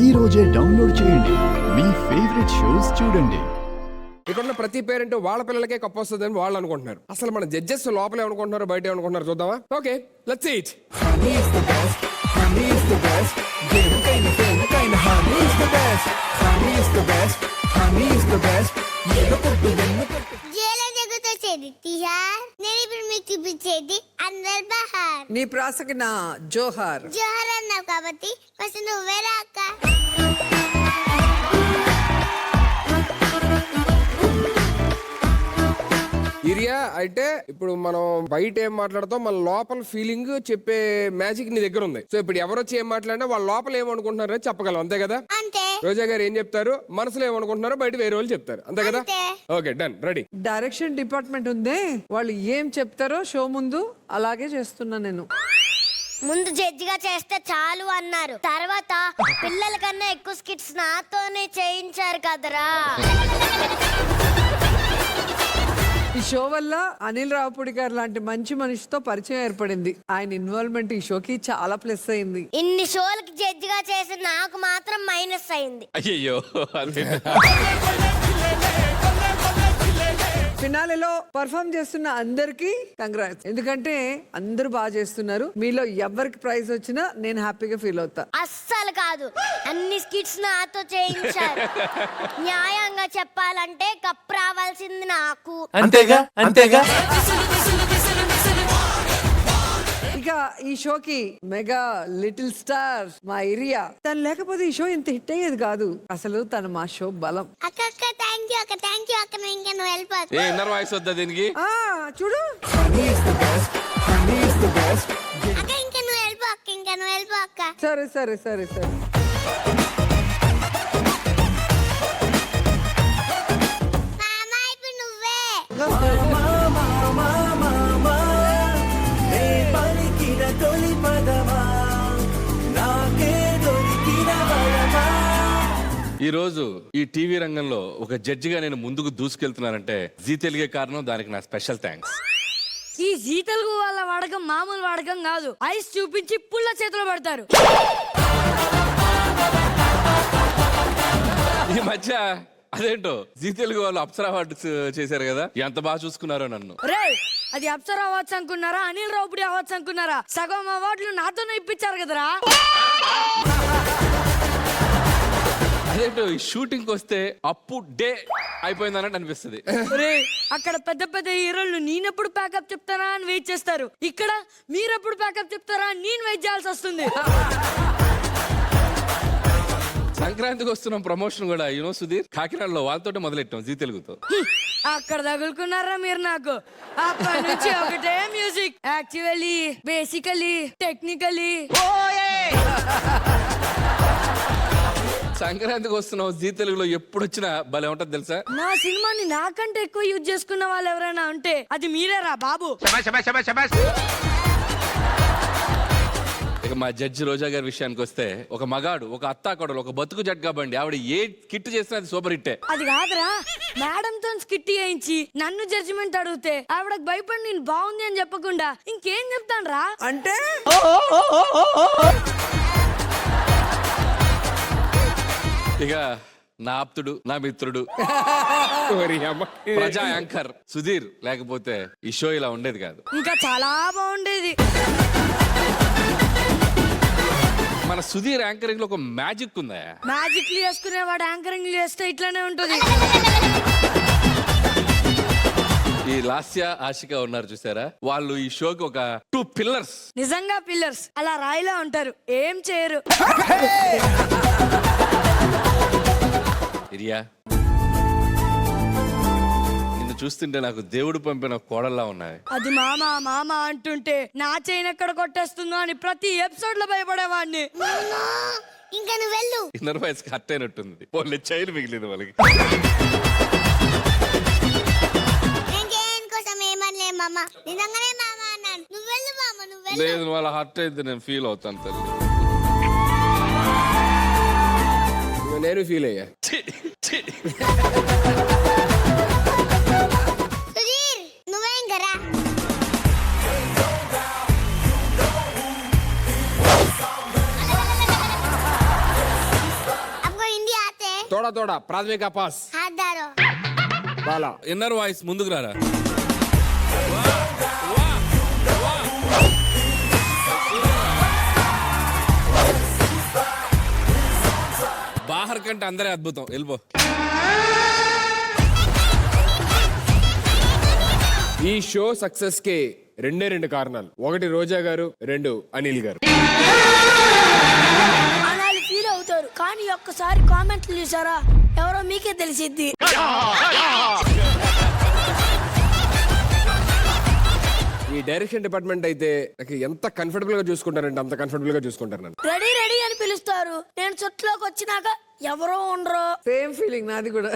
ఈ రోజే డౌన్లోడ్ చేయండి. మీ ఫేవరెట్ షోస్ చూడండి. ఇక్కడ ప్రతి పేరెంట్ వాళ్ళ పిల్లలకే కప్ వస్తుందని వాళ్ళు అనుకుంటున్నారు. అసలు మన జడ్జెస్ లోపల ఏమనుకుంటున్నారు, బయట ఏమనుకుంటున్నారు చూద్దామా? Okay, let's see it. నేను ఇప్పుడు మీకు చూపించేది అందర్ బహార్. నీ ప్రాసకి నా జోహార్. జోహార్ అన్నావు కాబట్టి ఫస్ట్ నువ్వే రాక. ఇరియా అయితే ఇప్పుడు మనం బయట ఏం మాట్లాడతాం, మన లోపల ఫీలింగ్ చెప్పే మ్యాజిక్ నీ దగ్గర ఉంది. సో ఇప్పుడు ఎవరు వచ్చి ఏం మాట్లాడినా వాళ్ళ లోపల ఏమనుకుంటున్నారో చెప్పగలం, అంతే కదా? అంతే. రోజా గారు ఏం చెప్తారు, మనసులో ఏమనుకుంటున్నారో బయట వేరే వాళ్ళు చెప్తారు, అంతే కదా? Okay, done, ready. Direction department ఉంది, వాళ్ళు ఏం చెప్తారో షో ముందు అలాగే చేస్తున్నా నేను. ముందు జడ్జిగా చేస్తే చాలు అన్నారు, తర్వాత పిల్లల కన్నా ఎక్కువ స్కిట్స్ నాతోనే చేయించారు కదరా. ఈ షో వల్ల అనిల్ రావుపూడి గారు లాంటి మంచి మనిషితో పరిచయం ఏర్పడింది. ఆయన ఇన్వాల్వ్మెంట్ ఈ షోకి చాలా ప్లస్ అయింది. ఇన్ని షోలకి జడ్జిగా చేసి నాకు మాత్రం మైనస్ అయింది. అయ్యో, ఫినాలేలో పర్ఫామ్ చేస్తున్న అందరికి కంగ్రాట్స్. ఎందుకంటే అందరూ బాగా చేస్తున్నారు. మీలో ఎవరికి ప్రైజ్ వచ్చినా నేను హ్యాపీగా ఫీల్ అవుతా. అస్సలు కాదు, అన్ని స్కిట్స్ నాతో చేయించారు. న్యాయంగా చెప్పాలంటే కప్ రావాల్సింది నాకు. అంతేగా అంతేగా. ఇక ఈ షోకి మెగా లిటిల్ స్టార్ మా ఏరియా. తను లేకపోతే ఈ షో ఇంత హిట్ అయ్యేది కాదు. అసలు తను మా షో బలం. అక్క అక్క థ్యాంక్ యూ అక్క, థ్యాంక్ యూ అక్క. ఇంకా నువ్వు వెళ్ళిపోతా. ఏ ఇన్నర్ వాయిస్ వద్దా దీనికి? చూడు అక్క, ఇంకా నువ్వు వెళ్ళిపో అక్క, ఇంకా నువ్వు వెళ్ళిపో అక్క. సరే సరే సరే సరే. మామా ఇప్పుడు నువ్వే. ఈ రోజు ఈ టీవీ రంగంలో ఒక జడ్జిగా నేను ముందుకు దూసుకెళ్తున్నానంటే జీ తెలుగే కారణం. దానికి నా స్పెషల్ థ్యాంక్స్. ఈ జీ తెలుగు వాళ్ళ వాడకం మామూలు వాడకం కాదు. ఐస్ చూపించి పుల్ల చేతిలో పెడతారు. ఈ మధ్య అదేంటో జీ తెలుగు వాళ్ళు అప్సరా అవార్డ్స్ చేశారు కదా, ఎంత బాగా చూసుకున్నారో నన్ను. రే, అది అప్సరా అవార్డ్స్ అనుకున్నారా, అనిల్ రావుపూడి అవార్డ్స్ అనుకున్నారా? సగం అవార్డులు నాతోనే ఇప్పించారు కదరా. అదేంటో ఈ షూటింగ్ వస్తే అప్పు డే అయిపోయిందన్నట్టు అనిపిస్తుంది. అక్కడ పెద్ద పెద్ద హీరోలు నేనెప్పుడు ప్యాకప్ చెప్తారా అని వెయిట్ చేస్తారు. ఇక్కడ మీరెప్పుడు ప్యాకప్ చెప్తారా అని నేను వెయిట్ చేయాల్సి వస్తుంది. సంక్రాంతికి వస్తున్నాం ప్రమోషన్ కూడా యూనో సుధీర్, కాకినాడలో వాళ్ళతో మొదలెట్టాం జీ తెలుగుతో. అక్కడ తగులుకున్నారా మీరు నాకు. అప్పటి నుంచి ఒకటే మ్యూజిక్. Actually, basically, technically. సంక్రాంతికి వస్తున్నాం జీ తెలుగులో ఎప్పుడు వచ్చినా భలే ఉంటది తెలుసా. నా సినిమాని నాకంటే ఎక్కువ యూజ్ చేసుకున్న వాళ్ళు ఎవరైనా ఉంటే అది మీరేరా బాబు. ఇక మా జడ్జి రోజా గారి విషయానికి వస్తే, ఒక మగాడు, ఒక అత్తాకోడలు, ఒక బతుకు జట్గా బండి ఆవిడ ఏ కిట్ చేసినా అది సూపర్ హిట్టే. అది కాదురా, మేడం తో స్కిట్ చేయించి నన్ను జడ్జిమెంట్ అడిగితే ఆవిడకి భయపడి నేను బాగుంది అని చెప్పకుండా ఇంకేం చెప్తాను రా. అంటే ఇక నా ఆప్తుడు, నా మిత్రుడు, ప్రజా యాంకర్ సుధీర్ లేకపోతే ఈ షో ఇలా ఉండేది కాదు. ఇంకా చాలా బాగుండేది. మన సుధీర్ యాంకరింగ్ లో ఒక మ్యాజిక్ ఉందా. మ్యాజిక్ చేసుకునేవాడు యాంకరింగ్ చేస్తే ఇట్లానే ఉంటది. ఈ లాస్య ఆశిక ఉన్నారు చూసారా, వాళ్ళు ఈ షోకి ఒక 2 పిల్లర్స్. నిజంగా పిల్లర్స్. అలా రాయిలా ఉంటారు, ఏం చేయరు. ఇరియా, నిన్ను చూస్తుంటే నాకు దేవుడు పంపిన కోడల్లా ఉన్నాయి. అది మామ మామ అంటుంటే నా చైన్ ఎక్కడ కొట్టేస్తుందో అని ప్రతి ఎపిసోడ్ లో భయపడేవాడిని. ఇంకా నువ్వు వెళ్ళు. ఇన్నర్ వాయిస్ కట్ అయినట్టుంది. పోలే చైన్ మిగిలింది వాళ్ళకి. కోసం ఏమనలే మామ, నిజంగానే మామ అన్నాను. నువ్వు వెళ్ళు మామ, నువ్వు వెళ్ళు. లేదు, వాళ్ళ హర్ట్ అయితే నేను ఫీల్ అవుతాను తల్లి. నేను ఫీల్ అయ్యా. సుధీర్, నువ్వేం కరా. తోడా తోడా ప్రాథమిక పాస్ హాదారో బాలా ఇన్నర్ వాయిస్ ముందుకు రారా. బాహర్ కంటే అందరే అద్భుతం. వెళ్ళిపో. ఈ షో సక్సెస్ కి రెండు కారణాలు. ఒకటి రోజా గారు, రెండు అనిల్ గారు. అనాలి ఫీల్ అవుతారు కానీ ఒక్కసారి కామెంట్లు చూసారా ఎవరో మీకే తెలిసిద్ది. ఈ డైరెక్షన్ డిపార్ట్మెంట్ అయితే నాకు ఎంత కంఫర్టబుల్ గా చూసుకుంటారంటే అంత కంఫర్టబుల్ గా చూసుకుంటారు నన్ను. రెడీ రెడీ అని పిలుస్తారు, నేను చుట్టులోకి వచ్చినాక ఎవరో ఉండరు. సేమ్ ఫీలింగ్ నాది కూడా.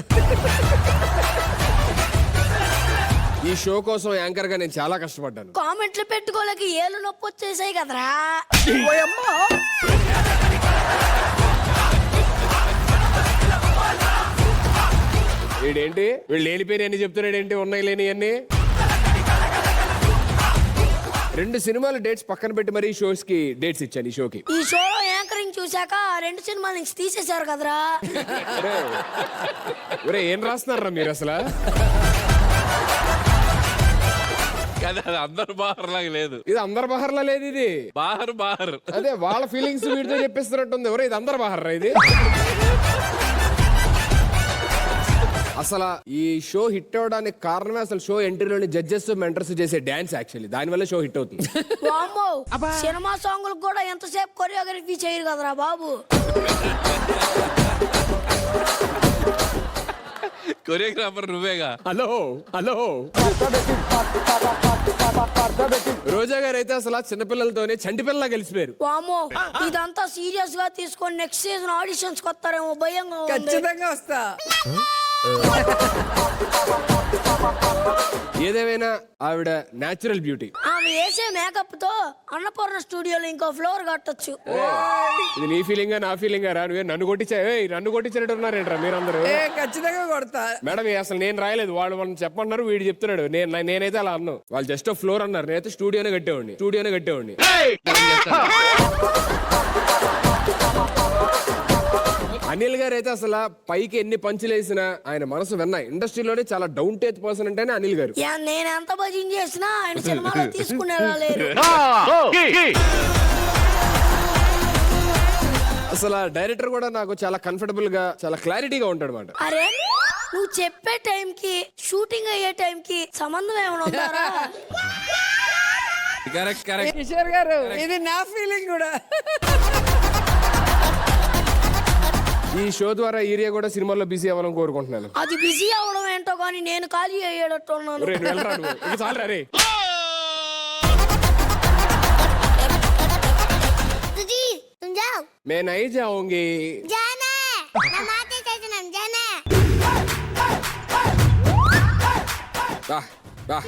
ఈ షో కోసం యాంకర్ గా నేను చాలా కష్టపడ్డాను. కామెంట్లు పెట్టుకోలేక ఏళ్ళు నొప్పి వచ్చేసాయి కదరా. వీడేంటి వీళ్ళు లేని పేరు ఎన్ని చెప్తున్నాడు ఏంటి, ఉన్నాయి లేని అన్ని. 2 సినిమాలు డేట్స్ పక్కన పెట్టి మరి షోస్ కి డేట్స్ ఇచ్చాను. ఈ షోకి ఈ షోలో యాంకరింగ్ చూసాక 2 సినిమాల నుంచి తీసేశారు కదరా. ఒరే ఏం రాస్తున్నారా మీరు అసలు? కానీ అది అందరు బాహర్ లాగా లేదు. ఇది అందరు బహర్లా లేదు, ఇది బాహర్ బాహర్. అదే వాళ్ళ ఫీలింగ్స్ వీడితో చెప్పిస్తున్నట్టుంది. ఎవరు ఇది అందరు బహర్రా ఇది? అసలు ఈ షో హిట్ అవడానికి కారణమే అసలు షో ఎంట్రీలోని జడ్జెస్ మెంటర్స్ చేసే డాన్స్. యాక్చువల్లీ దాని వల్ల షో హిట్ అవుతుంది. వామ్మో, సినిమా సాంగులకు కూడా ఎంతసేపు కొరియోగ్రఫీ చేయరు కదరా బాబు. కొరియోగ్రాఫర్ నువ్వేగా. హలో హలో రోజా గారు అయితే అసలు చిన్నపిల్లలతోనే చంటి పిల్లలా కలిసిపోయారు. వామ్మో, ఇదంతా సీరియస్ గా తీసుకొని నెక్స్ట్ సీజన్ ఆడిషన్స్ కొత్తారేమో భయంగా ఉంది. ఖచ్చితంగా వస్తా. ఏదేమైనా ఆవిడ న్యాచురల్ బ్యూటీ. ఆమె వేసే మేకప్ తో అన్నపూర్ణ స్టూడియోలో ఇంకో ఫ్లోర్ కట్టొచ్చు. ఇది నీ ఫీలింగ్ నా ఫీలింగ్ రా? నువ్వే నన్ను కొట్టించా, నన్ను కొట్టించినట్టు ఉన్నారేంట్రా మీరందరూ? ఖచ్చితంగా కొడతా. మేడం అసలు నేను రాయలేదు, వాళ్ళు మనం చెప్పమన్నారు, వీడు చెప్తున్నాడు. నేనైతే అలా అన్నాను. వాళ్ళు జస్ట్ ఫ్లోర్ అన్నారు, నేనైతే స్టూడియోనే కట్టేవాడిని. అనిల్ గారు అయితే అసలు పైకి ఎన్ని పంచులు వేసినా ఆయన మనసు విన్నా. ఇండస్ట్రీలోనే చాలా డౌన్ టు ఎర్త్ పర్సన్ అంటేనే అనిల్ గారు. నేను ఎంత భజన చేసినా ఆయన సినిమాలో తీసుకునేలా లేరు. అసలు డైరెక్టర్ కూడా నాకు చాలా కంఫర్టబుల్ గా చాలా క్లారిటీగా ఉంటాడు అన్నమాట. అరే నువ్వు చెప్పే టైంకి షూటింగ్ అయ్యే టైంకి సంబంధం ఏమైనా ఉందారా? Correct correct. కిషోర్ గారు ఇది నా ఫీలింగ్ కూడా. ఈ షో ద్వారా ఏరియా కూడా సినిమాల్లో బిజీ అవ్వాలని కోరుకుంటున్నాను. అది బిజీ అవడం ఏంటో కానీ నేను ఖాళీ అయ్యేటట్టు ఉన్నాను. ఒరేయ్, నువ్వు వెళ్ళరా నువ్వు. ఇక చాలురా రే. तुझी तुम जाओ मैं नहीं जाऊंगी. जाना है नमाते सजनम जाना है. రా, రా.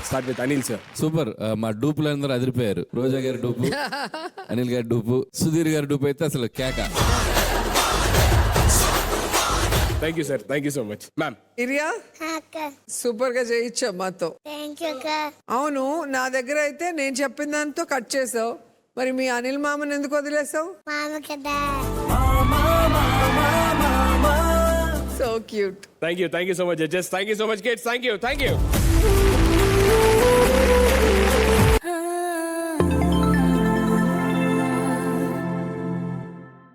Start with Anil sir. Super. మా డూపులు అందరూ అదిరిపోయారు. రోజా గారి డూపు, అనిల్ గారి డూపు, సుధీర్ గారి డూపు అయితే అసలు కేక. Thank you sir, thank you so much. Ma'am ఇరియా అక్క సూపర్ గా చేయించా మాతో. థ్యాంక్ యూ అక్క. అవును, నా దగ్గర అయితే నేను చెప్పిన దాంతో కట్ చేసావు. మరి మీ అనిల్ మామని ఎందుకు వదిలేసావు? మామ కదా. So cute. Thank you so much judges. Thank you so much kids. Thank you.